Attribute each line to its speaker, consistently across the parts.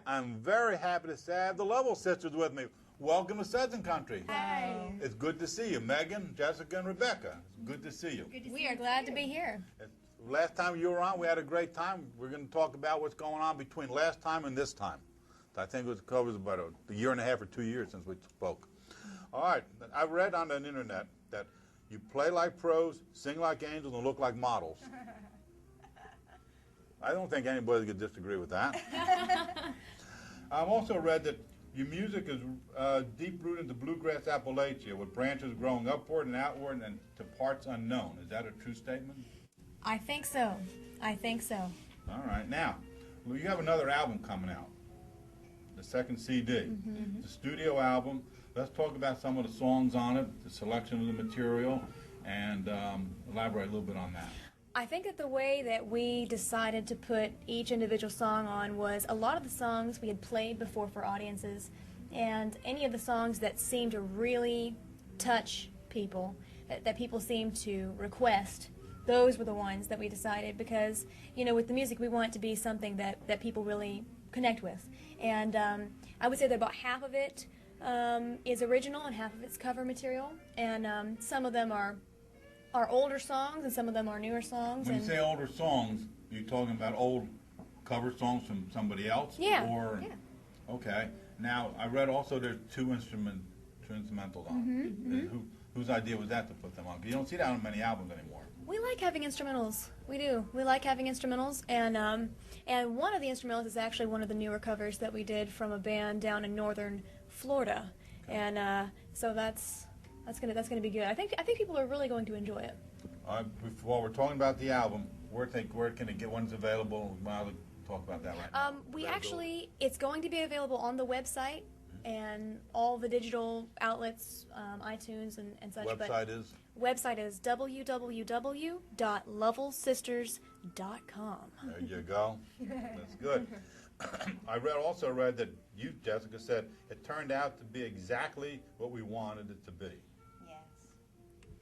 Speaker 1: I'm very happy to have the Lovell sisters with me. Welcome to Southern Country.
Speaker 2: Hi.
Speaker 1: It's good to see you, Megan, Jessica, and Rebecca. It's good to see you.
Speaker 2: We are glad to be here.
Speaker 1: Last time you were on, we had a great time. We're going to talk about what's going on between last time and this time. I think it covers about a year and a half or 2 years since we spoke. All right. I read on the internet that you play like pros, sing like angels, and look like models. I don't think anybody could disagree with that. I've also read that your music is deep-rooted into bluegrass Appalachia, with branches growing upward and outward and to parts unknown. Is that a true statement?
Speaker 2: I think so. I think so.
Speaker 1: All right. Now, you have another album coming out, the second CD. It's a studio album. Let's talk about some of the songs on it, the selection of the material, and elaborate a little bit on that.
Speaker 2: I think that the way that we decided to put each individual song on was a lot of the songs we had played before for audiences, and any of the songs that seemed to really touch people, that people seemed to request, those were the ones that we decided because, you know, with the music we want it to be something that people really connect with. And I would say that about half of it is original and half of it's cover material, and some of them are older songs and some of them are newer songs.
Speaker 1: When you say older songs, you're talking about old cover songs from somebody else?
Speaker 2: Yeah.
Speaker 1: Or,
Speaker 2: yeah.
Speaker 1: Okay. Now, I read also there's two instrumentals on it. Whose idea was that to put them on? 'Cause you don't see that on many albums anymore.
Speaker 2: We like having instrumentals. We do. We like having instrumentals, and one of the instrumentals is actually one of the newer covers that we did from a band down in northern Florida, okay. And so that's gonna be good. I think people are really going to enjoy it.
Speaker 1: While we're talking about the album, where can it get when it's available? Well, talk about that right now.
Speaker 2: It's going to be available on the website and all the digital outlets, iTunes and such. Website is www.lovellsisters.com.
Speaker 1: There you go. That's good. I also read that you, Jessica, said it turned out to be exactly what we wanted it to be.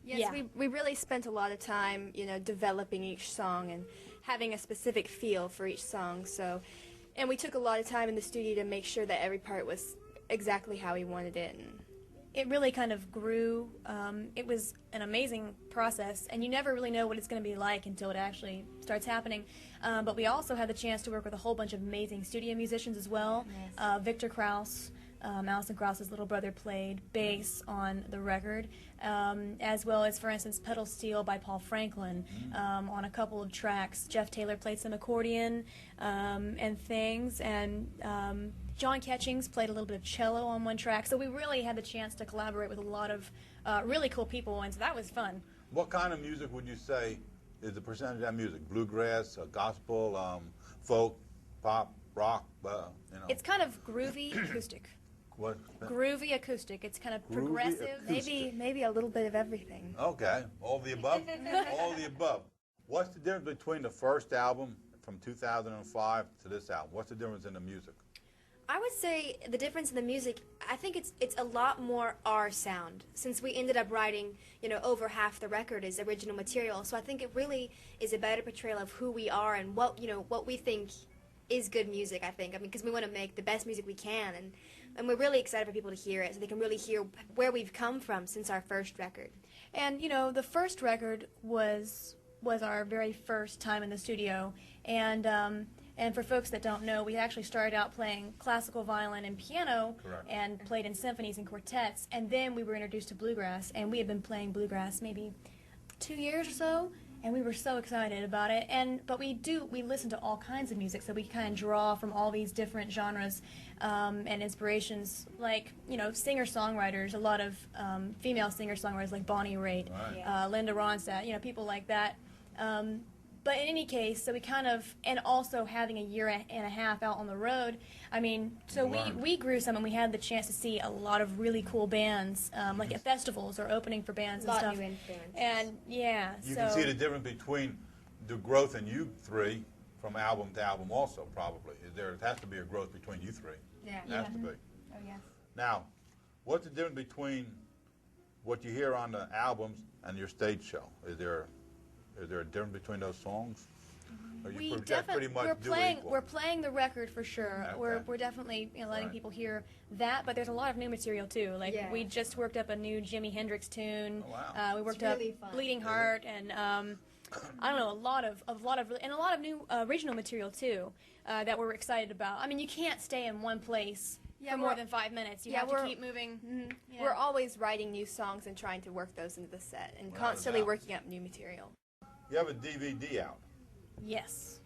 Speaker 3: Yes,
Speaker 2: yeah.
Speaker 3: we really spent a lot of time, you know, developing each song and having a specific feel for each song. So, and we took a lot of time in the studio to make sure that every part was exactly how we wanted it. And
Speaker 2: it really kind of grew. It was an amazing process, and you never really know what it's going to be like until it actually starts happening. But we also had the chance to work with a whole bunch of amazing studio musicians as well.
Speaker 3: Yes.
Speaker 2: Victor Krause, Alison Krause's little brother, played bass on the record, as well as, for instance, Pedal Steel by Paul Franklin on a couple of tracks. Jeff Taylor played some accordion and things, and John Ketchings played a little bit of cello on one track. So we really had the chance to collaborate with a lot of really cool people, and so that was fun.
Speaker 1: What kind of music would you say is the percentage of that music? Bluegrass, gospel, folk, pop, rock? You know.
Speaker 2: It's kind of groovy acoustic.
Speaker 1: What?
Speaker 2: Groovy acoustic. It's kind of progressive.
Speaker 3: Maybe a little bit of everything.
Speaker 1: Okay. All the above? All the above. What's the difference between the first album from 2005 to this album? What's the difference in the music?
Speaker 3: I would say the difference in the music, I think it's a lot more our sound, since we ended up writing, you know, over half the record is original material. So I think it really is a better portrayal of who we are and what, you know, what we think is good music, I mean, because we want to make the best music we can, and we're really excited for people to hear it so they can really hear where we've come from since our first record.
Speaker 2: And, you know, the first record was our very first time in the studio, and for folks that don't know, we actually started out playing classical violin and piano.
Speaker 1: Correct.
Speaker 2: And played in symphonies and quartets, and then we were introduced to bluegrass, and we had been playing bluegrass maybe 2 years or so, and we were so excited about it. But we listen to all kinds of music, so we kind of draw from all these different genres and inspirations, like, you know, singer-songwriters, a lot of female singer-songwriters like Bonnie Raitt,
Speaker 1: right.
Speaker 2: Linda Ronstadt, you know, people like that. But in any case, so we kind of, and also having a year and a half out on the road, I mean, so we grew some, and we had the chance to see a lot of really cool bands, like at festivals or opening for bands and stuff.
Speaker 3: New influences.
Speaker 2: And yeah,
Speaker 1: you can see the difference between the growth in you three from album to album also, probably. It has to be a growth between you three.
Speaker 3: Yeah.
Speaker 1: It has to be.
Speaker 2: Oh, yes.
Speaker 1: Now, what's the difference between what you hear on the albums and your stage show? Is there a difference between those songs? Or you
Speaker 2: We
Speaker 1: project
Speaker 2: definitely
Speaker 1: pretty much
Speaker 2: we're
Speaker 1: do
Speaker 2: playing
Speaker 1: equal?
Speaker 2: we're playing the record for sure.
Speaker 1: Okay.
Speaker 2: We're definitely letting
Speaker 1: Right.
Speaker 2: people hear that, but there's a lot of new material too. Like
Speaker 3: Yeah.
Speaker 2: we just worked up a new Jimi Hendrix tune.
Speaker 1: Oh, wow.
Speaker 2: We worked
Speaker 3: It's really
Speaker 2: up
Speaker 3: fun.
Speaker 2: Bleeding
Speaker 1: Is it?
Speaker 2: Heart and I don't know, a lot of new original material too that we're excited about. I mean, you can't stay in one place
Speaker 4: Yeah,
Speaker 2: for more
Speaker 4: we're-
Speaker 2: than 5 minutes. You
Speaker 4: yeah,
Speaker 2: have to
Speaker 4: we're-
Speaker 2: keep moving. Yeah.
Speaker 4: We're always writing new songs and trying to work those into the set and
Speaker 1: Without a
Speaker 4: constantly
Speaker 1: doubt.
Speaker 4: working up new material.
Speaker 1: You have a DVD out,
Speaker 2: Yes.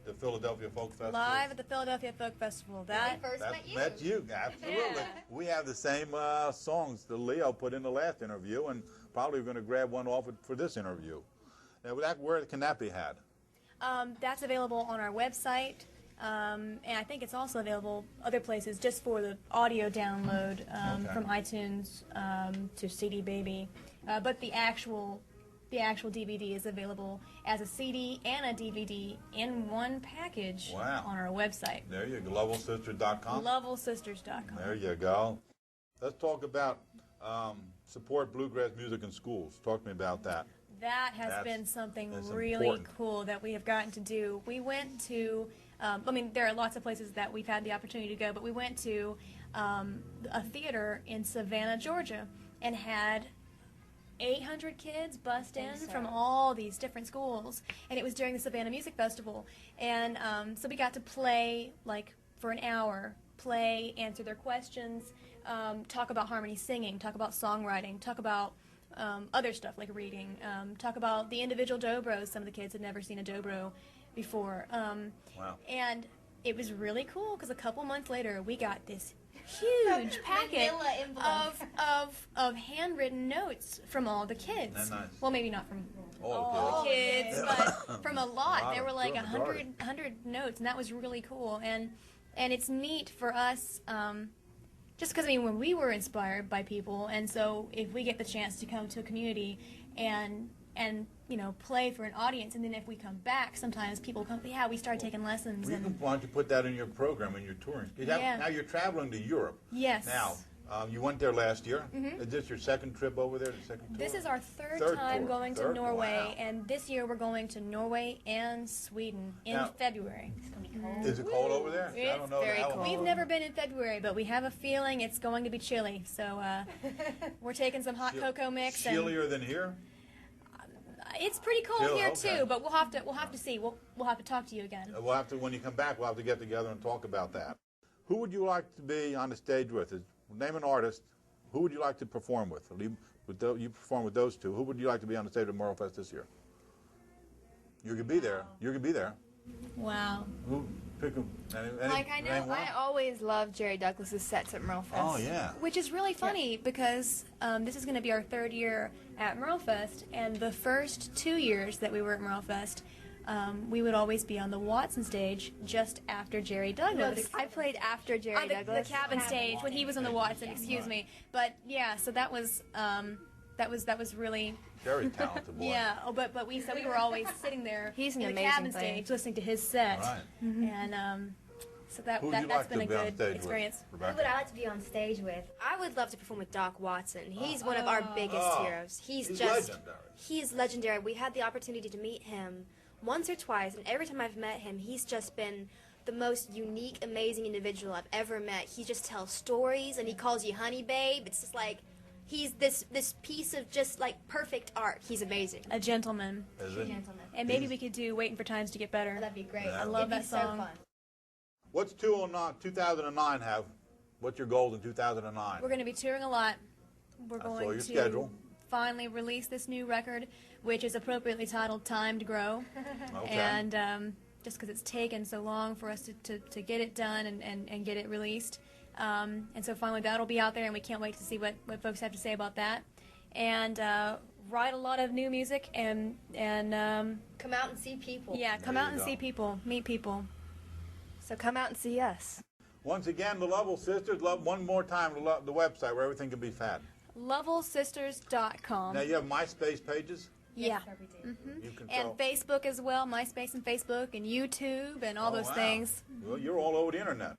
Speaker 1: the Philadelphia Folk Festival.
Speaker 2: Live at the Philadelphia Folk Festival. That
Speaker 3: First
Speaker 1: That's
Speaker 3: met you.
Speaker 1: absolutely.
Speaker 2: Yeah.
Speaker 1: We have the same songs that Leo put in the last interview, and probably going to grab one off it for this interview. Now, where can that be had?
Speaker 2: that's available on our website. And I think it's also available other places just for the audio download
Speaker 1: Okay.
Speaker 2: from iTunes to CD Baby. But the actual DVD is available as a CD and a DVD in one package
Speaker 1: Wow.
Speaker 2: on our website,
Speaker 1: There you go, lovellsister.com.
Speaker 2: lovellsisters.com.
Speaker 1: There you go. Let's talk about support bluegrass music in schools. Talk to me about that.
Speaker 2: That has
Speaker 1: That's-
Speaker 2: been something
Speaker 1: that's
Speaker 2: really
Speaker 1: important.
Speaker 2: cool that we have gotten to do. We went to, I mean, there are lots of places that we've had the opportunity to go, but we went to a theater in Savannah, Georgia, and had 800 kids bust in from all these different schools, and it was during the Savannah Music Festival. And so we got to play, like, for an hour, answer their questions, talk about harmony singing, talk about songwriting, talk about other stuff like reading, talk about the individual dobros. Some of the kids had never seen a dobro before.
Speaker 1: Wow.
Speaker 2: And it was really cool because a couple months later we got this huge packet
Speaker 3: Manila envelope.
Speaker 2: of handwritten notes from all the kids.
Speaker 1: That's nice.
Speaker 2: Well, maybe not from
Speaker 1: All the
Speaker 2: all the kids, but from a lot.
Speaker 1: Wow,
Speaker 2: There were like
Speaker 1: good majority.
Speaker 2: 100 notes, and that was really cool. And it's neat for us. Just because, I mean, when we were inspired by people, and so if we get the chance to come to a community and you know, play for an audience, and then if we come back, sometimes people come, yeah, we started taking lessons.
Speaker 1: Well,
Speaker 2: And
Speaker 1: why don't you put that in your program, in your touring?
Speaker 2: Yeah.
Speaker 1: Now you're traveling to Europe.
Speaker 2: yes.
Speaker 1: Now, you went there last year. Is this your second trip over there, the second tour?
Speaker 2: This is our third
Speaker 1: Third
Speaker 2: time
Speaker 1: tour.
Speaker 2: going to
Speaker 1: Third?
Speaker 2: Norway,
Speaker 1: Wow.
Speaker 2: and this year we're going to Norway and Sweden in
Speaker 1: Now-
Speaker 2: February.
Speaker 1: Is it cold over there? I
Speaker 2: It's
Speaker 1: don't know
Speaker 4: very
Speaker 1: the
Speaker 4: cold.
Speaker 2: We've never been in February, but we have a feeling it's going to be chilly. So we're taking some hot cocoa mix, and
Speaker 1: Chillier than here?
Speaker 2: it's pretty cold
Speaker 1: Chill,
Speaker 2: here
Speaker 1: okay.
Speaker 2: too. But we'll have to see. We'll have to talk to you again.
Speaker 1: We'll have to, when you come back, we'll have to get together and talk about that. Who would you like to be on the stage with? Name an artist. Who would you like to perform with? You perform with those two. Who would you like to be on the stage at Merle Fest this year? You could be there. You could be there.
Speaker 2: Wow.
Speaker 1: Who? Pick a,
Speaker 4: Like I
Speaker 1: name
Speaker 4: know,
Speaker 1: one?
Speaker 4: I always love Jerry Douglas's sets at Merle Fest.
Speaker 1: Oh, yeah.
Speaker 2: Which is really funny because this is going to be our third year at Merlefest, and the first 2 years that we were at Merlefest, we would always be on the Watson stage just after Jerry Douglas.
Speaker 4: I played after Jerry
Speaker 2: the
Speaker 4: Douglas.
Speaker 2: cabin stage when he was on the Watson. Excuse me, but yeah, so that was really.
Speaker 1: Very talented boy.
Speaker 2: Yeah, but we were always sitting there
Speaker 4: He's an
Speaker 2: in the
Speaker 4: amazing
Speaker 2: cabin
Speaker 4: player.
Speaker 2: stage listening to his set,
Speaker 1: Right.
Speaker 2: and so
Speaker 1: Who would you
Speaker 2: that's
Speaker 1: like
Speaker 2: been
Speaker 1: to
Speaker 2: a
Speaker 1: be on
Speaker 2: good
Speaker 1: stage
Speaker 2: experience.
Speaker 1: with,
Speaker 3: Who would
Speaker 1: Rebecca?
Speaker 3: I like to be on stage with? I would love to perform with Doc Watson. He's one of our biggest
Speaker 1: Oh,
Speaker 3: heroes. He's
Speaker 1: he's
Speaker 3: just
Speaker 1: legendary.
Speaker 3: He's legendary. We had the opportunity to meet him once or twice, and every time I've met him, he's just been the most unique, amazing individual I've ever met. He just tells stories, and he calls you honey babe. It's just like he's this piece of just like perfect art. He's amazing.
Speaker 2: A gentleman,
Speaker 1: Is it?
Speaker 3: Gentleman.
Speaker 2: and maybe we could do "Waiting for Times to Get Better."
Speaker 3: That'd be great.
Speaker 1: I
Speaker 2: love
Speaker 3: It'd be
Speaker 2: that song.
Speaker 3: So fun.
Speaker 1: What's 2009 have? What's your goal in 2009?
Speaker 2: We're going to be touring a lot. We're
Speaker 1: I saw
Speaker 2: going
Speaker 1: your
Speaker 2: to
Speaker 1: schedule.
Speaker 2: finally release this new record, which is appropriately titled "Time to Grow,"
Speaker 1: Okay.
Speaker 2: and just because it's taken so long for us to get it done and get it released. And so finally that'll be out there, and we can't wait to see what folks have to say about that. And write a lot of new music, and
Speaker 3: Come out and see people.
Speaker 2: yeah, come
Speaker 1: There
Speaker 2: out
Speaker 1: you
Speaker 2: and
Speaker 1: go.
Speaker 2: see people, meet people.
Speaker 4: So come out and see us.
Speaker 1: Once again, the Lovell Sisters. One more time, the website where everything can be found.
Speaker 2: lovellsisters.com.
Speaker 1: Now you have MySpace pages.
Speaker 2: Yeah.
Speaker 3: Every day.
Speaker 1: You can
Speaker 2: And Facebook as well, MySpace and Facebook and YouTube and all those
Speaker 1: wow.
Speaker 2: things.
Speaker 1: Well, you're all over the internet.